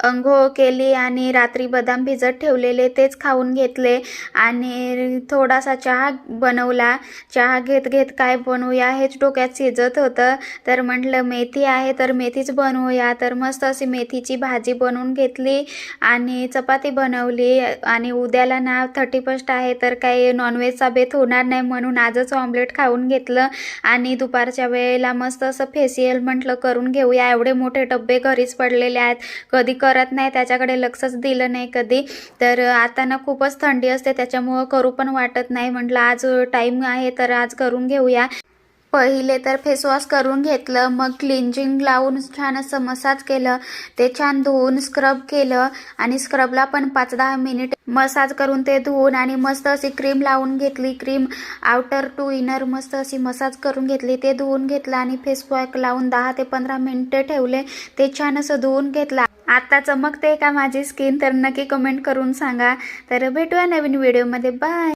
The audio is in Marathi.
अंघोळ केली आणि रात्री बदाम भिजत ठेवलेले तेच खाऊन घेतले आणि थोडासा चहा बनवला। चहा घेत घेत काय बनवूया हेच डोक्यात शिजत होतं, तर म्हटलं मेथी आहे तर मेथीच बनवूया। तर मस्त अशी मेथीची भाजी बनवून घेतली आणि चपाती बनवली। आणि उद्याला ना 31 आहे तर काही नॉनव्हेजचा बेत होणार नाही म्हणून आजच ऑमलेट खाऊन घेतलं। आणि दुपारच्या वेळेला मस्त असं फेशियल म्हटलं करून घेऊया। एवढे मोठे डब्बे घरीच पडलेले आहेत, कधी करत नाही, त्याच्याकडे लक्षच दिलं नाही कधी। तर आता ना खूपच थंडी असते त्याच्यामुळं करू पण वाटत नाही, म्हटलं आज टाईम आहे तर आज करून घेऊया। पहिले तर फेसवॉश करून घेतलं, मग क्लिंजिंग लावून छान असं मसाज केलं, ते छान धुवून स्क्रब केलं आणि स्क्रबला पण 5-10 मिनिट मसाज करून ते धुवून आणि मस्त अशी क्रीम लावून घेतली। क्रीम आउटर टू इनर मस्त अशी मसाज करून घेतली, ते धुवून घेतलं आणि फेस पॅक लावून 10 ते 15 मिनिटे ठेवले, ते छान असं धुवून घेतलं। आता चमकते का माझी स्किन तर नक्की कमेंट करून सांगा। तर भेटूया नवीन व्हिडिओमध्ये, बाय।